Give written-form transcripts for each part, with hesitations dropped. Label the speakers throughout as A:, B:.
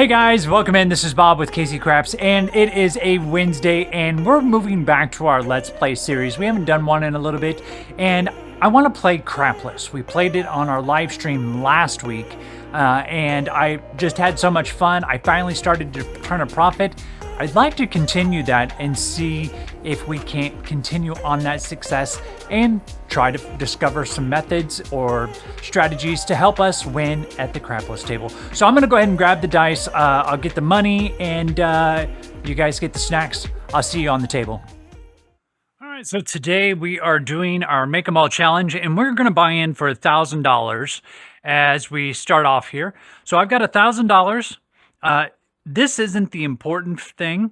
A: Hey guys, welcome in. This is Bob with Casey Craps, and it is a Wednesday, and we're moving back to our Let's Play series. We haven't done one in a little bit, and I want to play Crapless. We played it on our live stream last week, and I just had so much fun. I finally started to turn a profit. I'd like to continue that and see if we can't continue on that success and try to discover some methods or strategies to help us win at the crapless table. So I'm going to go ahead and grab the dice. I'll get the money and you guys get the snacks. I'll see you on the table. All right, so today we are doing our Make 'em All challenge, and we're going to buy in for $1,000 as we start off here. So I've got $1,000. This isn't the important thing.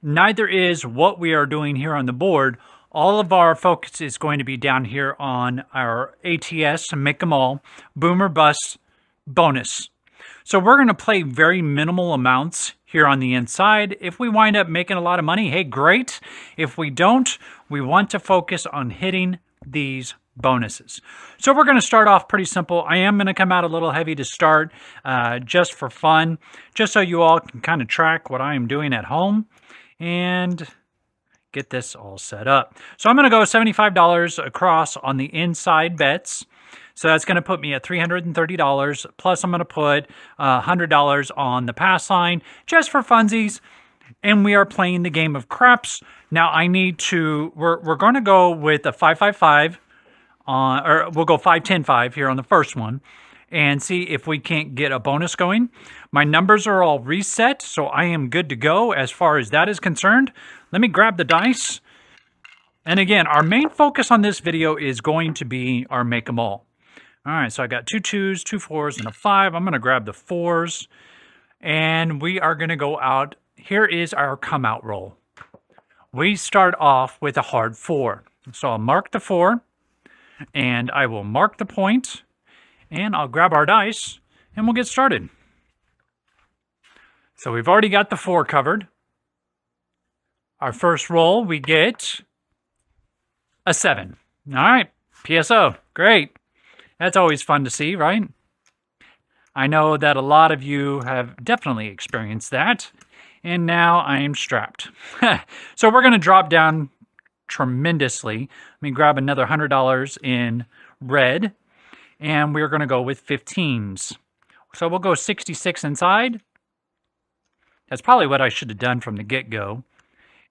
A: Neither is what we are doing here on the board. All of our focus is going to be down here on our ATS, Make 'em All, Boom or Bust bonus. So we're going to play very minimal amounts here on the inside. If we wind up making a lot of money, hey, great. If we don't, we want to focus on hitting these bonuses. So we're going to start off pretty simple. I am going to come out a little heavy to start just for fun, just so you all can kind of track what I am doing at home and get this all set up. So I'm going to go $75 across on the inside bets. So that's going to put me at $330. Plus I'm going to put $100 on the pass line just for funsies. And we are playing the game of craps. Now I need to, we're going to go with a 5-5-5. Or we'll go 5-10-5 here on the first one and see if we can't get a bonus going. My numbers are all reset, so I am good to go as far as that is concerned. Let me grab the dice. And again, our main focus on this video is going to be our Make 'em All. All right, so I got 2 2s, 2 4s, and a 5. I'm going to grab the 4s, and we are going to go out. Here is our come out roll. We start off with a hard 4. So I'll mark the 4. And I will mark the point, and I'll grab our dice, and we'll get started. So we've already got the 4 covered. Our first roll, we get a 7. All right, PSO, great. That's always fun to see, right? I know that a lot of you have definitely experienced that, and now I am strapped. So we're going to drop down tremendously. Let me grab another $100 in red, and we're going to go with 15s. So we'll go 66 inside. That's probably what I should have done from the get-go.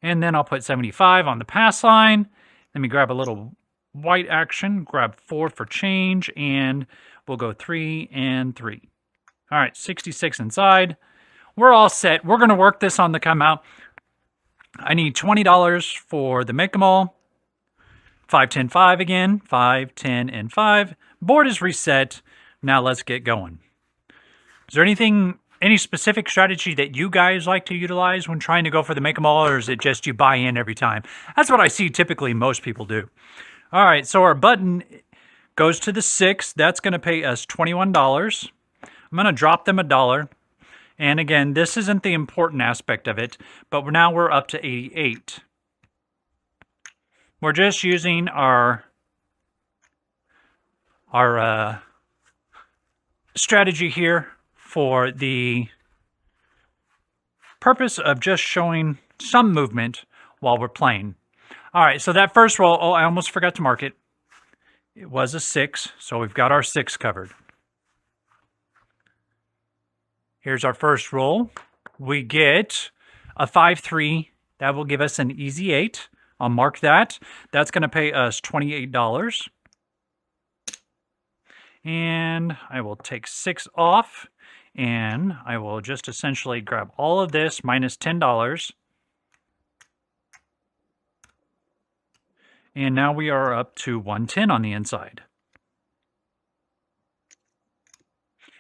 A: And then I'll put 75 on the pass line. Let me grab a little white action, grab 4 for change, and we'll go 3 and 3. All right, 66 inside. We're all set. We're going to work this on the come out. I need $20 for the Make 'em All. 5-10-5 again. 5, 10, and 5. Board is reset. Now let's get going. Is there any specific strategy that you guys like to utilize when trying to go for the Make 'em All, or is it just you buy in every time? That's what I see typically most people do. All right, so our button goes to the 6. That's going to pay us $21. I'm going to drop them $1. And again, this isn't the important aspect of it, but now we're up to 88. We're just using our strategy here for the purpose of just showing some movement while we're playing. All right, so that first roll, oh, I almost forgot to mark it. It was a 6, so we've got our 6 covered. Here's our first roll. We get a 5-3. That will give us an easy 8. I'll mark that. That's going to pay us $28. And I will take 6 off. And I will just essentially grab all of this minus $10. And now we are up to 110 on the inside.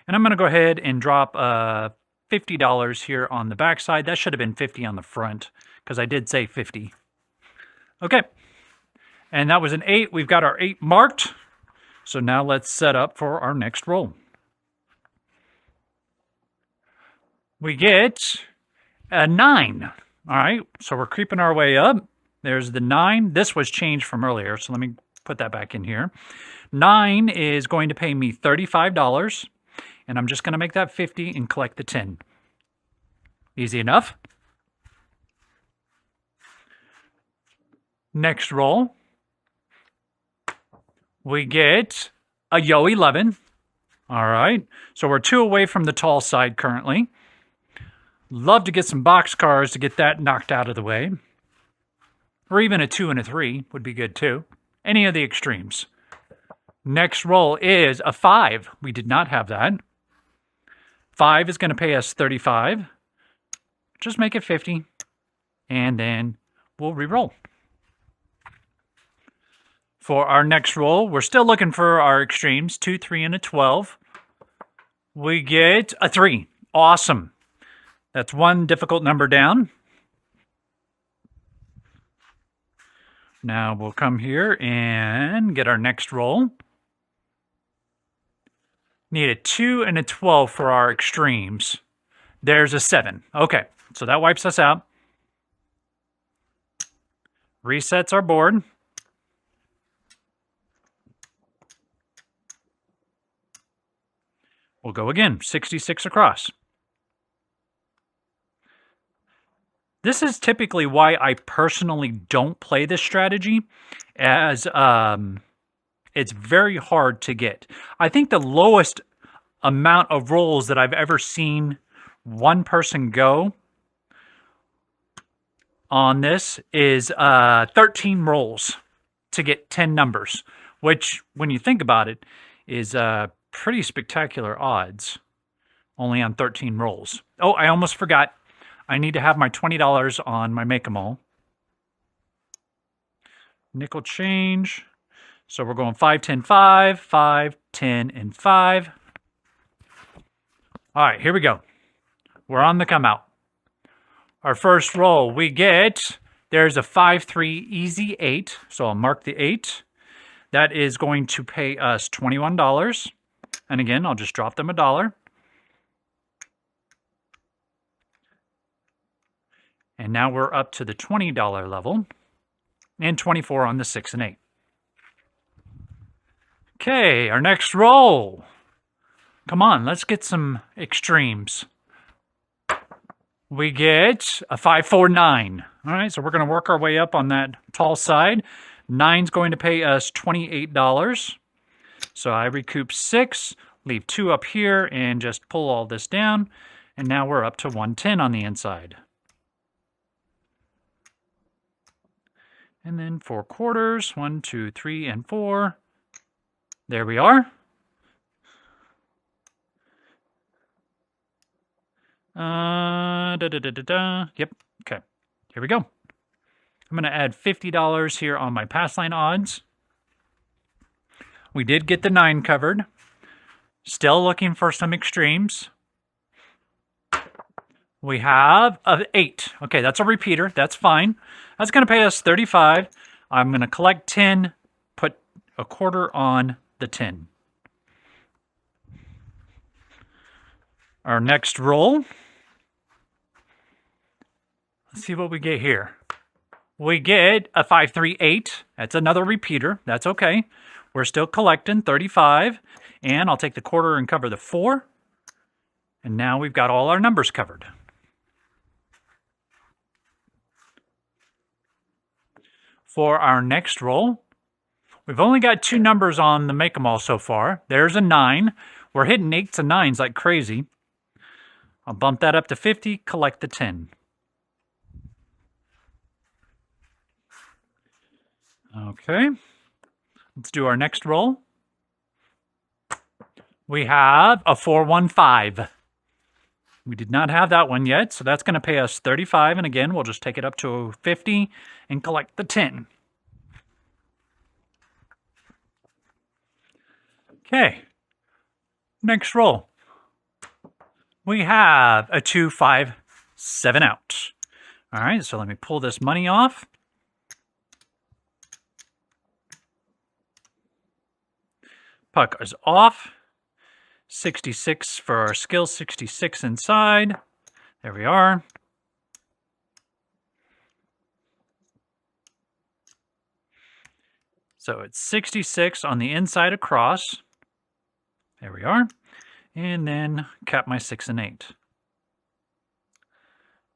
A: And I'm going to go ahead and drop $50 here on the back side. That should have been 50 on the front because I did say 50. Okay. And that was an 8. We've got our 8 marked. So now let's set up for our next roll. We get a 9. All right. So we're creeping our way up. There's the 9. This was changed from earlier. So let me put that back in here. 9 is going to pay me $35. And I'm just going to make that 50 and collect the 10. Easy enough. Next roll, we get a Yo 11. All right, so we're 2 away from the tall side currently. Love to get some boxcars to get that knocked out of the way. Or even a 2 and a 3 would be good too. Any of the extremes. Next roll is a 5. We did not have that. 5 is going to pay us 35. Just make it 50. And then we'll re-roll. For our next roll, we're still looking for our extremes. 2, 3, and a 12. We get a 3. Awesome. That's 1 difficult number down. Now we'll come here and get our next roll. Need a 2 and a 12 for our extremes. There's a 7. Okay, so that wipes us out. Resets our board. We'll go again, 66 across. This is typically why I personally don't play this strategy, as it's very hard to get. I think the lowest amount of rolls that I've ever seen one person go on this is 13 rolls to get 10 numbers, which, when you think about it, is pretty spectacular odds, only on 13 rolls. Oh, I almost forgot. I need to have my $20 on my Make-A-Mall. Nickel change. So we're going 5, 10, 5, 5, 10, and 5. All right, here we go. We're on the come out. Our first roll, we get, there's a 5, 3, easy 8. So I'll mark the 8. That is going to pay us $21. And again, I'll just drop them $1. And now we're up to the $20 level. And 24 on the 6 and 8. Okay, our next roll. Come on, let's get some extremes. We get a 5, 4, 9. All right, so we're going to work our way up on that tall side. 9's going to pay us $28. So I recoup 6, leave 2 up here, and just pull all this down. And now we're up to 110 on the inside. And then 4 quarters, 1, 2, 3, and 4. There we are. Yep, okay, here we go. I'm going to add $50 here on my pass line odds. We did get the 9 covered. Still looking for some extremes. We have an 8. Okay, that's a repeater. That's fine. That's going to pay us 35. I'm going to collect 10, put a quarter on the 10. Our next roll. Let's see what we get here. We get a 5, 3, 8. That's another repeater. That's okay. We're still collecting 35. And I'll take the quarter and cover the 4. And now we've got all our numbers covered. For our next roll, we've only got 2 numbers on the Make-A-Mall so far. There's a 9. We're hitting 8s and 9s like crazy. I'll bump that up to 50, collect the 10. Okay, let's do our next roll. We have a 4, 1, 5. We did not have that one yet, so that's going to pay us 35. And again, we'll just take it up to 50 and collect the 10. Okay, next roll. We have a 2, 5, 7 out. All right, so let me pull this money off. Puck is off. 66 for our skill, 66 inside. There we are. So it's 66 on the inside across. There we are. And then cap my 6 and 8.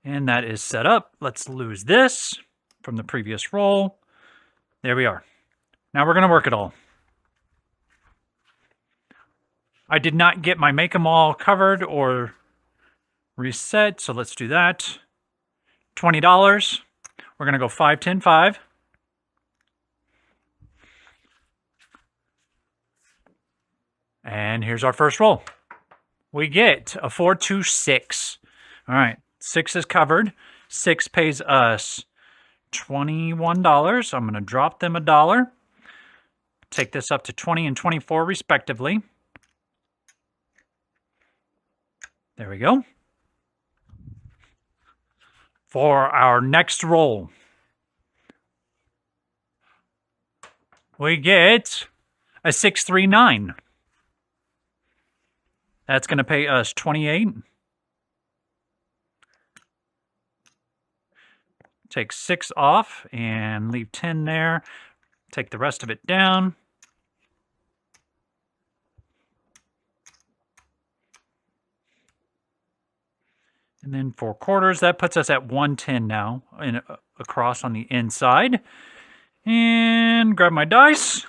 A: And that is set up. Let's lose this from the previous roll. There we are. Now we're going to work it all. I did not get my make 'em all covered or reset, so let's do that. $20. We're going to go 5, 10, 5. And here's our first roll. We get a 4, 2, 6. All right, 6 is covered. 6 pays us $21. I'm going to drop them $1. Take this up to 20 and 24 respectively. There we go. For our next roll, we get a 6, 3, 9. That's going to pay us 28. Take 6 off and leave 10 there. Take the rest of it down. And then 4 quarters, that puts us at 110 now, across on the inside. And grab my dice.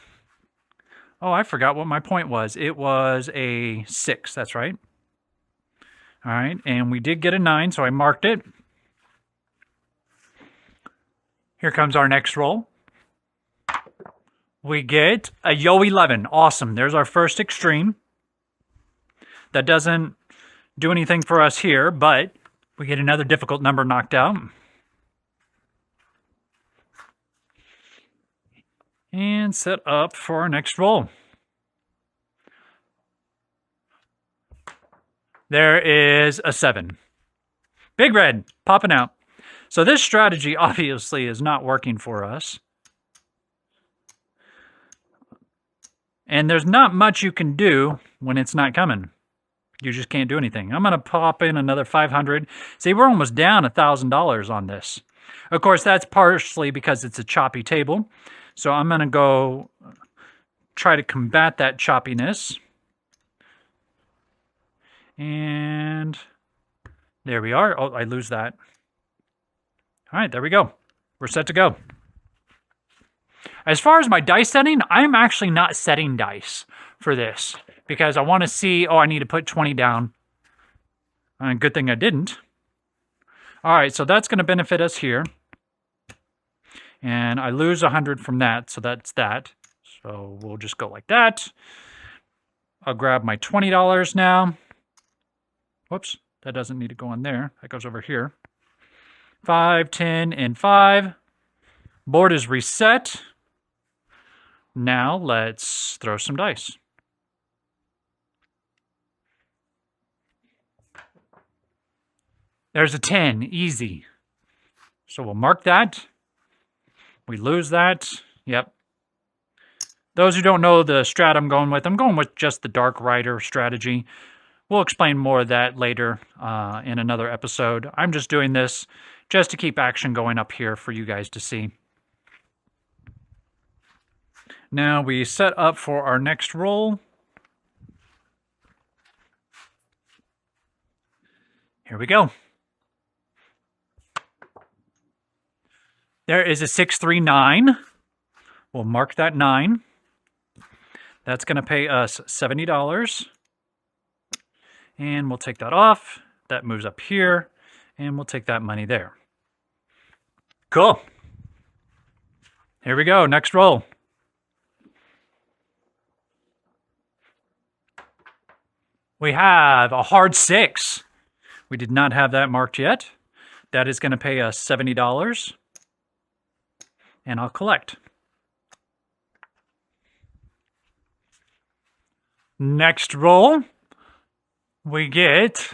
A: Oh, I forgot what my point was. It was a 6, that's right. All right, and we did get a 9, so I marked it. Here comes our next roll. We get a Yo 11. Awesome, there's our first extreme. That doesn't do anything for us here, but we get another difficult number knocked out. And set up for our next roll. There is a 7. Big red, popping out. So this strategy obviously is not working for us. And there's not much you can do when it's not coming. You just can't do anything. I'm going to pop in another 500. See, we're almost down $1,000 on this. Of course, that's partially because it's a choppy table. So I'm going to go try to combat that choppiness. And there we are. Oh, I lose that. All right, there we go. We're set to go. As far as my dice setting, I'm actually not setting dice for this because I want to see, oh, I need to put 20 down. Good thing I didn't. All right, so that's going to benefit us here. And I lose 100 from that, so that's that. So we'll just go like that. I'll grab my $20 now. Whoops, that doesn't need to go on there. That goes over here. 5, 10, and 5. Board is reset. Now let's throw some dice. There's a 10, easy. So we'll mark that. We lose that. Yep. Those who don't know the strat I'm going with just the Dark Rider strategy. We'll explain more of that later in another episode. I'm just doing this just to keep action going up here for you guys to see. Now we set up for our next roll. Here we go. There is a 6, 3, 9. We'll mark that 9. That's going to pay us $70. And we'll take that off. That moves up here. And we'll take that money there. Cool. Here we go. Next roll. We have a hard 6. We did not have that marked yet. That is going to pay us $70. And I'll collect. Next roll, we get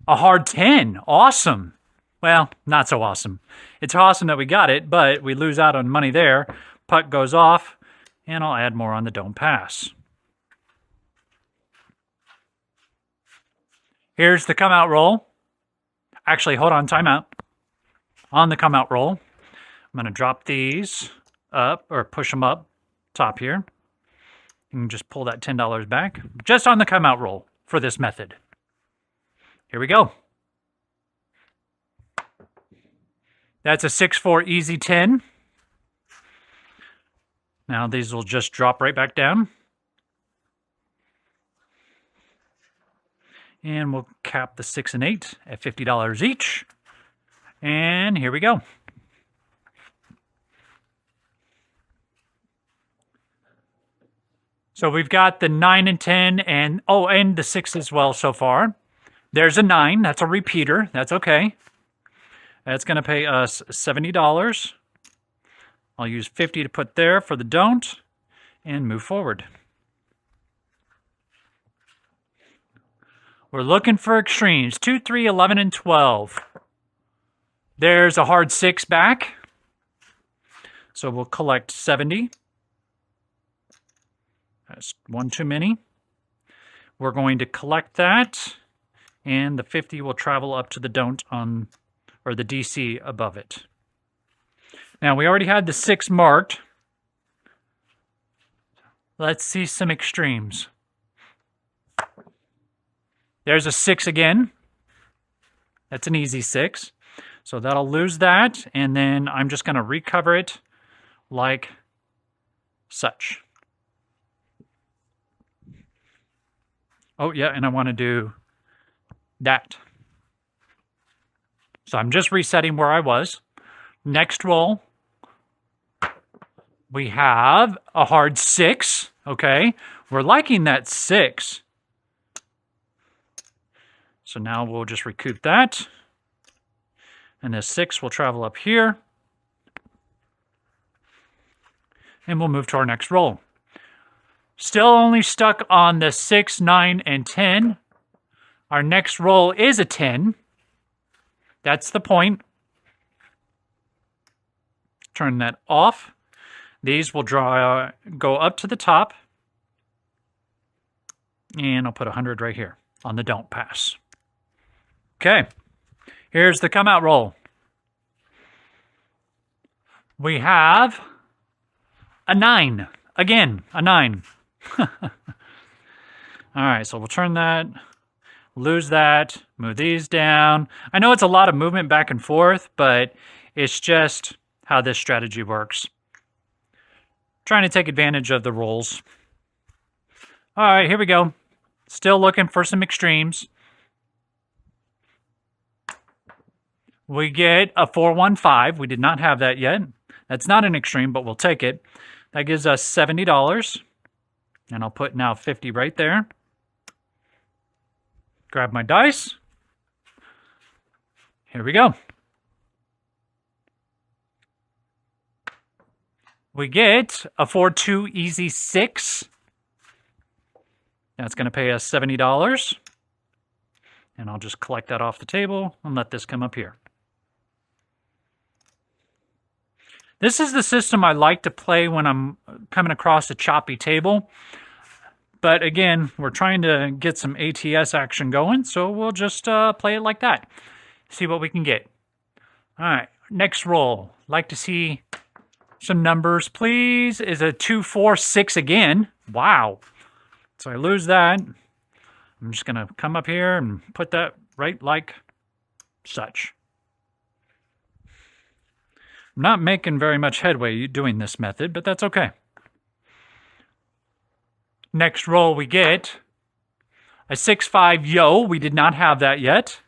A: a hard 10. Awesome. Well, not so awesome. It's awesome that we got it, but we lose out on money there. Putt goes off, and I'll add more on the don't pass. Here's the come out roll. Actually, hold on, timeout. On the come out roll, I'm going to drop these up, or push them up top here. You can just pull that $10 back, just on the come out roll for this method. Here we go. That's a 6-4 easy 10. Now these will just drop right back down. And we'll cap the 6 and 8 at $50 each. And here we go. So we've got the 9 and 10 and the 6 as well so far. There's a 9. That's a repeater. That's okay. That's going to pay us $70. I'll use 50 to put there for the don't and move forward. We're looking for extremes. 2, 3, 11, and 12. There's a hard 6 back. So we'll collect 70. That's one too many. We're going to collect that. And the 50 will travel up to the don't on, or the DC above it. Now, we already had the 6 marked. Let's see some extremes. There's a 6 again. That's an easy 6. So that'll lose that, and then I'm just going to recover it like such. Oh, yeah, and I want to do that. So I'm just resetting where I was. Next roll, we have a hard 6, okay? We're liking that 6. So now we'll just recoup that. And this 6 will travel up here. And we'll move to our next roll. Still only stuck on the 6, 9, and 10. Our next roll is a 10. That's the point. Turn that off. These will go up to the top. And I'll put 100 right here on the don't pass. Okay, here's the come out roll. We have a 9. Again, a 9. All right, so we'll turn that, lose that, move these down. I know it's a lot of movement back and forth, but it's just how this strategy works. Trying to take advantage of the rolls. All right, here we go. Still looking for some extremes. We get a 415. We did not have that yet. That's not an extreme, but we'll take it. That gives us $70. And I'll put now 50 right there. Grab my dice. Here we go. We get a 4-2 easy 6. That's going to pay us $70. And I'll just collect that off the table and let this come up here. This is the system I like to play when I'm coming across a choppy table. But again, we're trying to get some ATS action going, so we'll just play it like that. See what we can get. All right, next roll. Like to see some numbers, please. Is a 2, 4, 6 again. Wow. So I lose that. I'm just going to come up here and put that right like such. I'm not making very much headway doing this method, but that's okay. Next roll we get a 6-5 yo. We did not have that yet.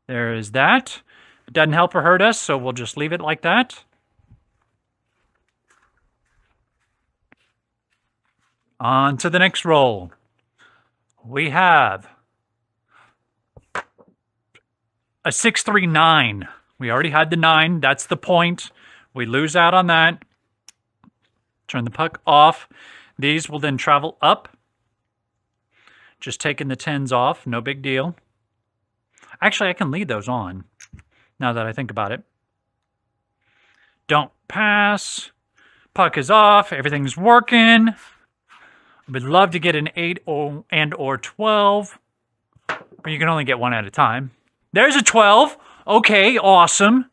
A: There is that. It doesn't help or hurt us, so we'll just leave it like that. On to the next roll. We have a 6-3-9. We already had the 9. That's the point. We lose out on that. Turn the puck off. These will then travel up. Just taking the 10s off. No big deal. Actually, I can leave those on now that I think about it. Don't pass. Puck is off. Everything's working. Would love to get an 8 or 12. But you can only get one at a time. There's a 12. Okay, awesome.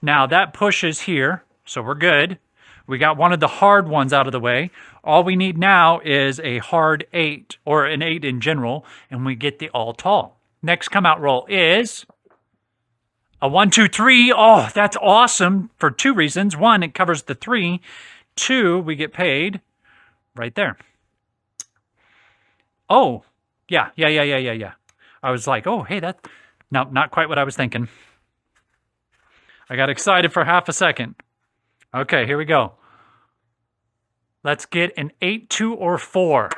A: Now that pushes here, so we're good. We got one of the hard ones out of the way. All we need now is a hard 8, or an 8 in general, and we get the all tall. Next come out roll is A 1, 2, 3. Oh, that's awesome for two reasons. One, it covers the 3. 2, we get paid right there. Oh, yeah. I was like, oh, hey, no, not quite what I was thinking. I got excited for half a second. Okay, here we go. Let's get an 8, 2, or 4.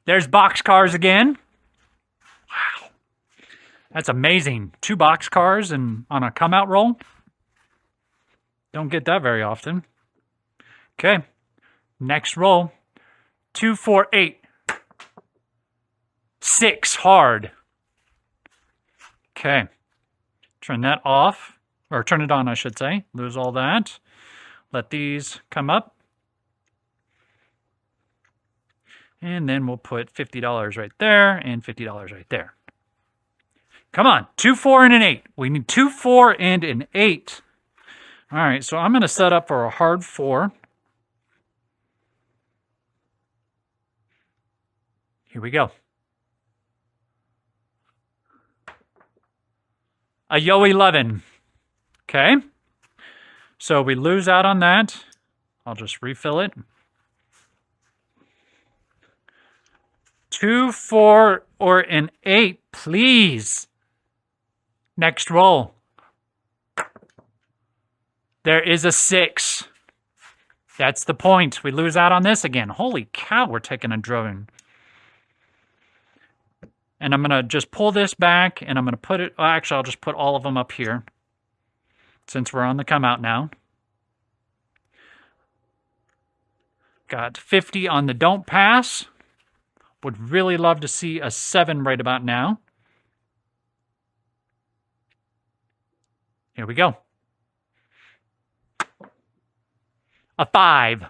A: There's boxcars again. Wow. That's amazing. 2 boxcars and on a come out roll. Don't get that very often. Okay. Next roll. 2, 4, 8. 6 hard. Okay. Turn that off. Or turn it on, I should say. Lose all that. Let these come up. And then we'll put $50 right there and $50 right there. Come on. 2, 4, and an 8. We need 2, 4, and an 8. All right, so I'm going to set up for a hard 4. Here we go. A yo 11. Okay. So we lose out on that. I'll just refill it. 2, 4, or an 8, please. Next roll. There is a 6. That's the point. We lose out on this again. Holy cow, we're taking a drubbing. And I'm going to just pull this back, and I'm going to put it... Well, actually, I'll just put all of them up here, since we're on the come out now. Got 50 on the don't pass. Would really love to see a 7 right about now. Here we go. A 5.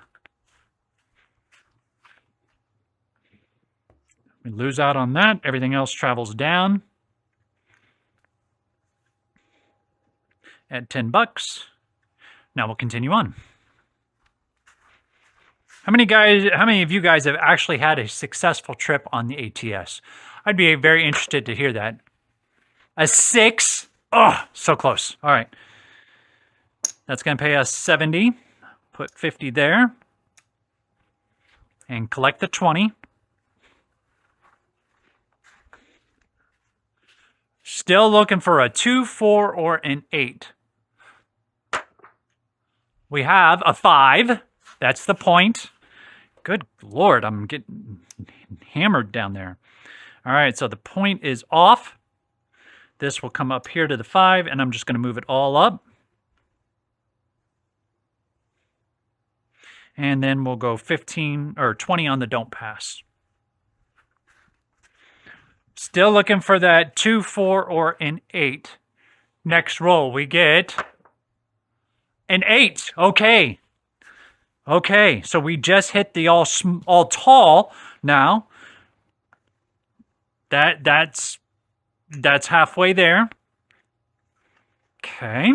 A: We lose out on that. Everything else travels down. At $10. Now we'll continue on. How many of you guys have actually had a successful trip on the ATS? I'd be very interested to hear that. A 6. Oh, so close. All right. That's going to pay us 70. Put 50 there. And collect the 20. Still looking for a 2, 4, or an 8. We have a 5. That's the point. Good Lord, I'm getting hammered down there. All right, so the point is off. This will come up here to the 5, and I'm just going to move it all up. And then we'll go 15 or 20 on the don't pass. Still looking for that 2, 4, or an 8. Next roll, we get an 8. Okay. Okay, so we just hit the all tall now. That's halfway there. Okay.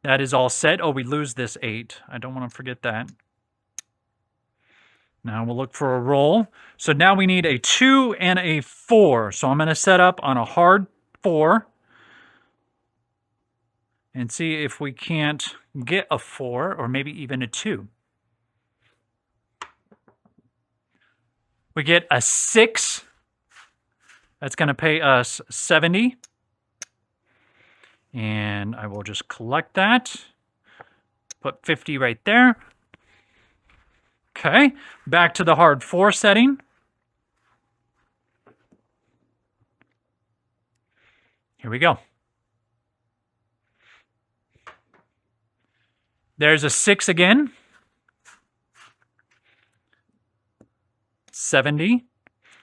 A: That is all set. Oh, we lose this 8. I don't want to forget that. Now we'll look for a roll. So now we need a 2 and a 4. So I'm going to set up on a hard 4. And see if we can't get a 4 or maybe even a 2. We get a 6. That's going to pay us 70. And I will just collect that. Put 50 right there. Okay, back to the hard 4 setting. Here we go. There's a 6 again. 70.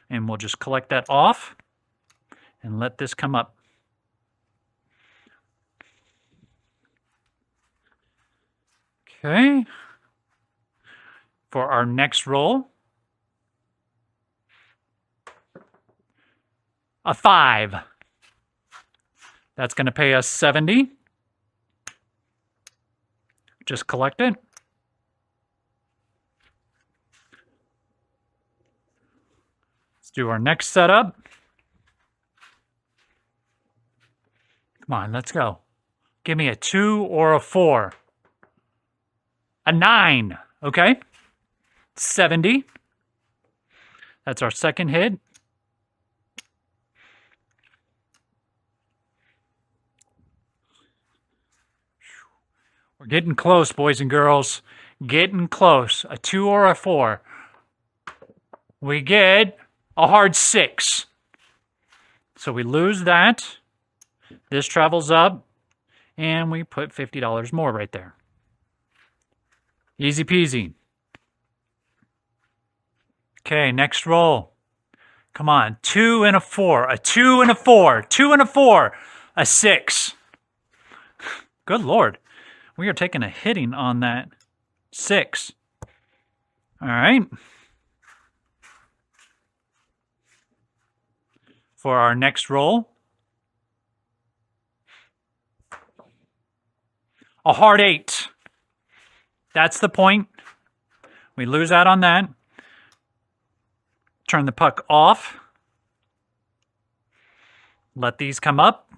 A: And we'll just collect that off and let this come up. Okay. For our next roll, a 5. That's going to pay us 70. Just collect it. Let's do our next setup. Come on, let's go. Give me a 2 or a 4. A 9. Okay. 70. That's our second hit. We're getting close, boys and girls. Getting close. A 2 or a 4. We get a hard 6. So we lose that. This travels up. And we put $50 more right there. Easy peasy. Okay, next roll. Come on. 2 and a 4. A 2 and a 4. 2 and a 4. A 6. Good Lord. We are taking a hitting on that 6. All right. For our next roll. A hard 8. That's the point. We lose out on that. Turn the puck off. Let these come up.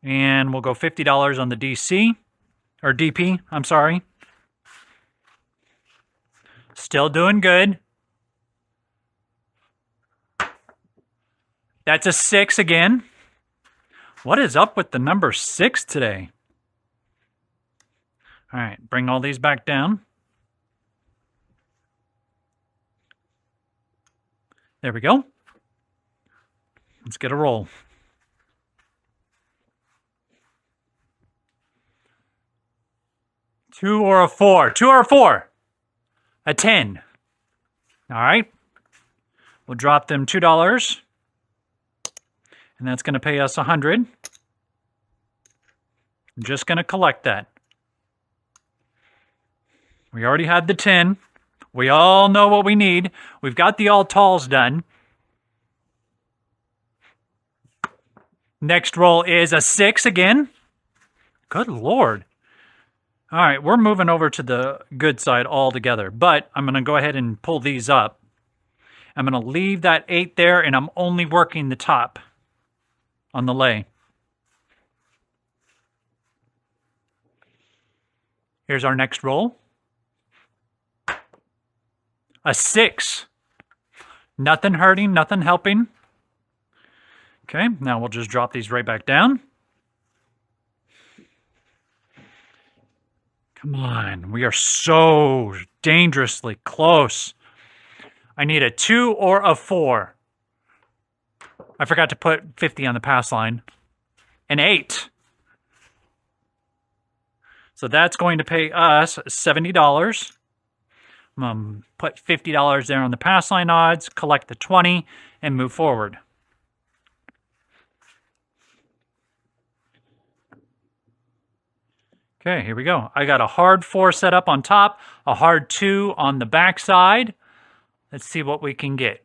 A: And we'll go $50 on the DC. Or DP, I'm sorry. Still doing good. That's a 6 again. What is up with the number 6 today? All right, bring all these back down. There we go. Let's get a roll. Two or a 4. 2 or a 4. A 10. All right. We'll drop them $2. And that's going to pay us $100. I'm just going to collect that. We already had the 10. We all know what we need. We've got the all talls done. Next roll is a 6 again. Good Lord. All right, we're moving over to the good side altogether. But I'm going to go ahead and pull these up. I'm going to leave that 8 there, and I'm only working the top on the lay. Here's our next roll. A 6. Nothing hurting, nothing helping. Okay, now we'll just drop these right back down. Come on, we are so dangerously close. I need a 2 or a 4. I forgot to put 50 on the pass line. An 8. So that's going to pay us $70. Put $50 there on the pass line odds, collect the 20, and move forward. Okay, here we go. I got a hard 4 set up on top, a hard 2 on the back side. Let's see what we can get.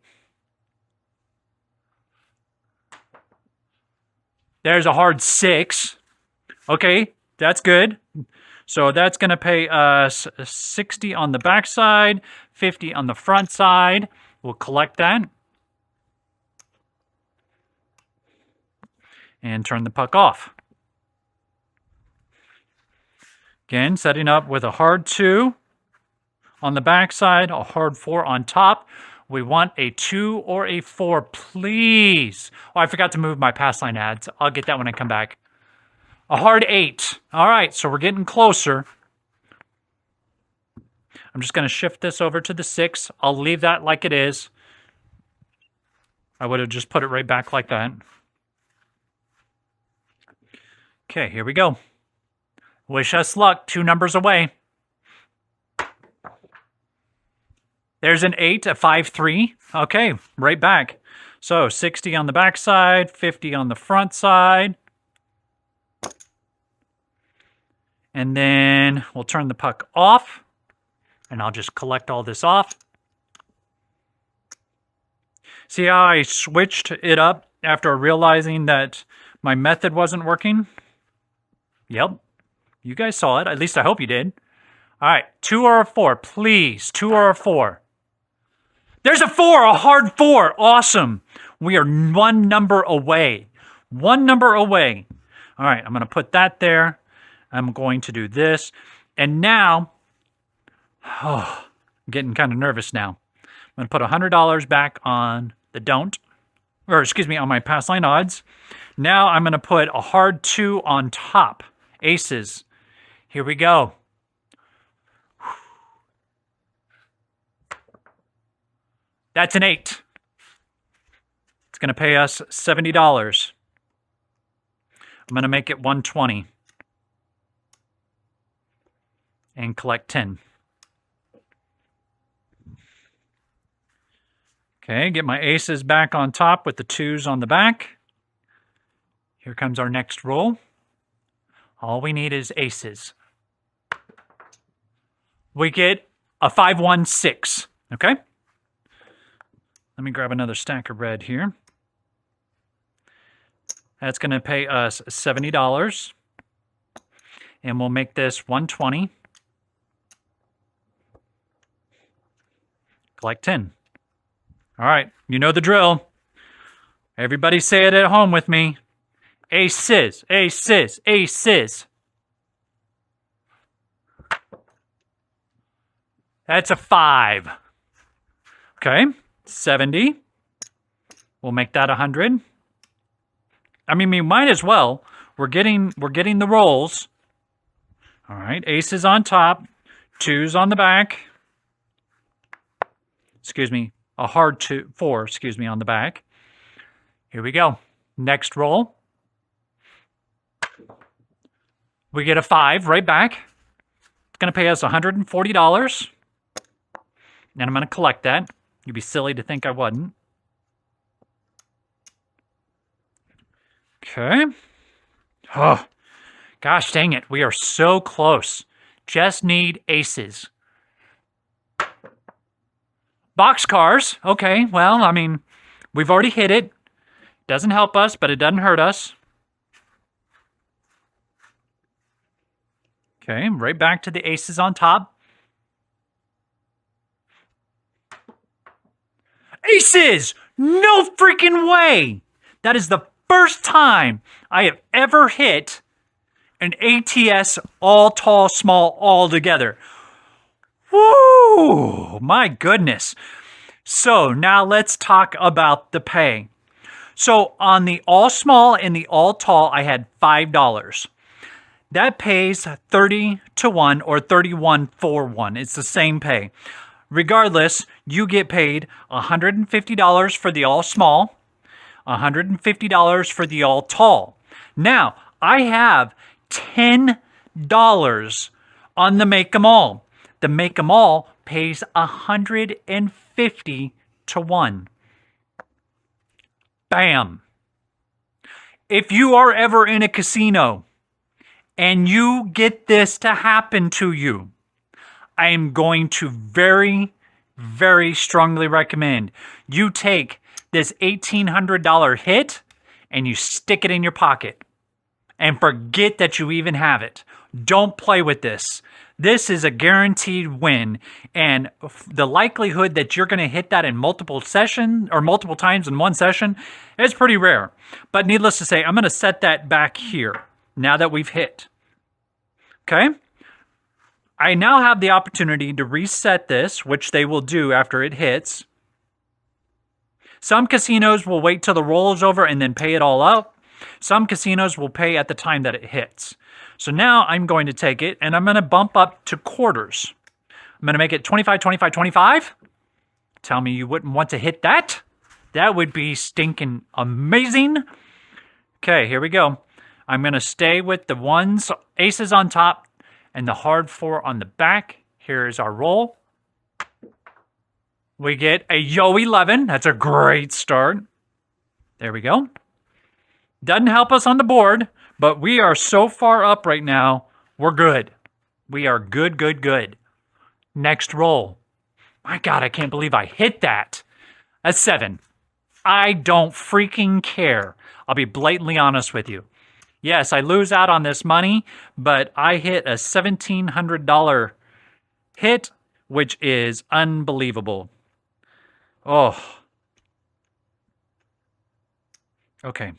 A: There's a hard 6. Okay, that's good. So that's going to pay us 60 on the back side, 50 on the front side. We'll collect that. And turn the puck off. Again, setting up with a hard 2 on the back side, a hard 4 on top. We want a 2 or a 4, please. Oh, I forgot to move my pass line ads. I'll get that when I come back. A hard 8. All right, so we're getting closer. I'm just going to shift this over to the 6. I'll leave that like it is. I would have just put it right back like that. Okay, here we go. Wish us luck. 2 numbers away. There's an 8, a 5, 3. Okay, right back. So 60 on the back side, 50 on the front side. And then we'll turn the puck off. And I'll just collect all this off. See how I switched it up after realizing that my method wasn't working? Yep. You guys saw it. At least I hope you did. All right. 2 or a 4, please. 2 or a 4. There's a 4, a hard 4. Awesome. We are 1 number away. One number away. All right, I'm going to put that there. I'm going to do this. And now, I'm getting kind of nervous now. I'm going to put $100 back on the don't, or excuse me, on my pass line odds. Now I'm going to put a hard 2 on top. Aces. Here we go. That's an 8. It's going to pay us $70. I'm going to make it 120 and collect 10. Okay, get my aces back on top with the 2s on the back. Here comes our next roll. All we need is aces. We get a 5-1-6, okay? Let me grab another stack of red here. That's going to pay us $70. And we'll make this 120. Collect 10. All right, you know the drill. Everybody say it at home with me. Aces, aces, aces. That's a 5. Okay, 70. We'll make that 100. I mean, we might as well. We're getting the rolls. All right, aces on top, 2s on the back. Excuse me, a hard 4, excuse me, on the back. Here we go. Next roll. We get a 5 right back. It's going to pay us $140. And I'm going to collect that. You'd be silly to think I wouldn't. Okay. Oh, gosh dang it. We are so close. Just need aces. Boxcars. Okay, well, I mean, we've already hit it. Doesn't help us, but it doesn't hurt us. Okay, right back to the aces on top. Aces! No freaking way! That is the first time I have ever hit an ATS all tall, small, all together. Woo! My goodness. So now let's talk about the pay. So on the all small and the all tall, I had $5. That pays 30 to 1 or 31 for 1. It's the same pay. Regardless, you get paid $150 for the all small, $150 for the all tall. Now, I have $10 on the make 'em all. The make 'em all pays 150 to 1. Bam. If you are ever in a casino and you get this to happen to you, I am going to very, very strongly recommend you take this $1,800 hit and you stick it in your pocket and forget that you even have it. Don't play with this. This is a guaranteed win, and the likelihood that you're going to hit that in multiple sessions or multiple times in one session is pretty rare. But needless to say, I'm going to set that back here now that we've hit. Okay? I now have the opportunity to reset this, which they will do after it hits. Some casinos will wait till the roll is over and then pay it all out. Some casinos will pay at the time that it hits. So now I'm going to take it and I'm going to bump up to quarters. I'm going to make it 25, 25, 25. Tell me you wouldn't want to hit that. That would be stinking amazing. Okay, here we go. I'm going to stay with the ones, aces on top, and the hard 4 on the back. Here is our roll. We get a Yo 11. That's a great start. There we go. Doesn't help us on the board, but we are so far up right now, we're good. We are good, good, good. Next roll. My God, I can't believe I hit that. A 7. I don't freaking care. I'll be blatantly honest with you. Yes, I lose out on this money, but I hit a $1,700 hit, which is unbelievable. Oh. Okay.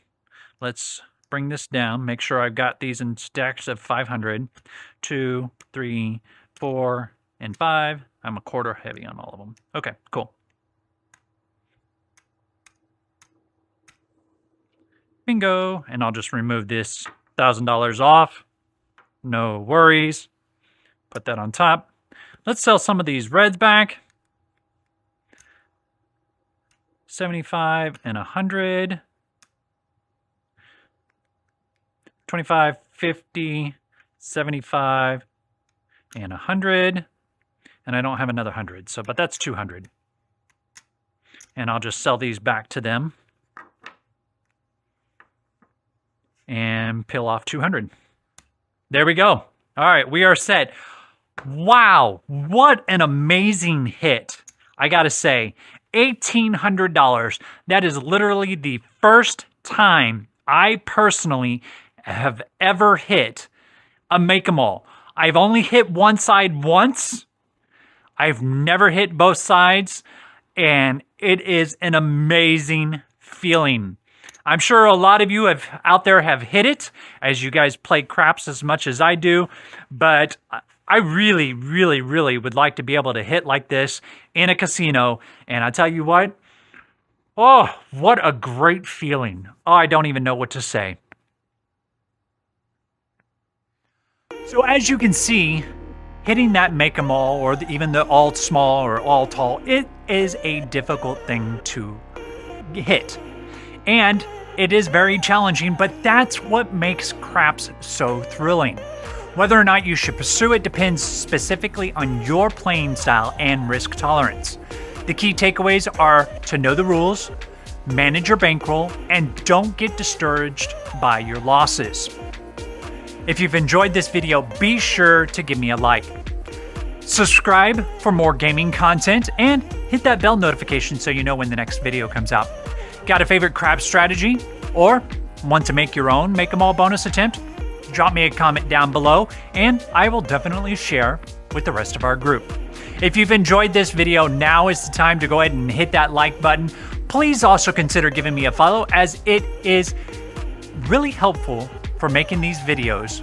A: let's bring this down. Make sure I've got these in stacks of 500. 2, 3, 4, and 5. I'm a quarter heavy on all of them. Okay, cool. Bingo. And I'll just remove this $1,000 off. No worries. Put that on top. Let's sell some of these reds back. 75 and 100. 25, 50, 75, and 100. And I don't have another 100, so but that's 200. And I'll just sell these back to them. And peel off 200. There we go. All right, we are set. Wow, what an amazing hit. I gotta say, $1,800. That is literally the first time I personally have ever hit a make-em-all. I've only hit one side once. I've never hit both sides, and it is an amazing feeling. I'm sure a lot of you out there have hit it, as you guys play craps as much as I do, but I really, really, really would like to be able to hit like this in a casino, and I tell you what, oh, what a great feeling. Oh, I don't even know what to say. So as you can see, hitting that make-em-all, or even the all small or all tall, it is a difficult thing to hit. And it is very challenging, but that's what makes craps so thrilling. Whether or not you should pursue it depends specifically on your playing style and risk tolerance. The key takeaways are to know the rules, manage your bankroll, and don't get discouraged by your losses. If you've enjoyed this video, be sure to give me a like. Subscribe for more gaming content and hit that bell notification so you know when the next video comes out. Got a favorite crab strategy? Or want to make your own make-em-all bonus attempt? Drop me a comment down below and I will definitely share with the rest of our group. If you've enjoyed this video, now is the time to go ahead and hit that like button. Please also consider giving me a follow, as it is really helpful for making these videos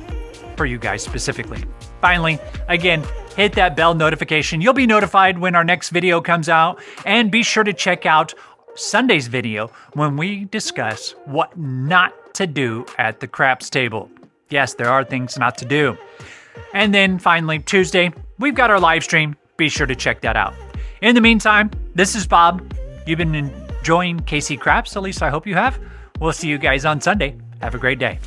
A: for you guys specifically. Finally, again, hit that bell notification. You'll be notified when our next video comes out, and be sure to check out Sunday's video when we discuss what not to do at the craps table. Yes, there are things not to do. And then finally, Tuesday, we've got our live stream. Be sure to check that out. In the meantime, this is Bob. You've been enjoying KC Craps, at least I hope you have. We'll see you guys on Sunday. Have a great day.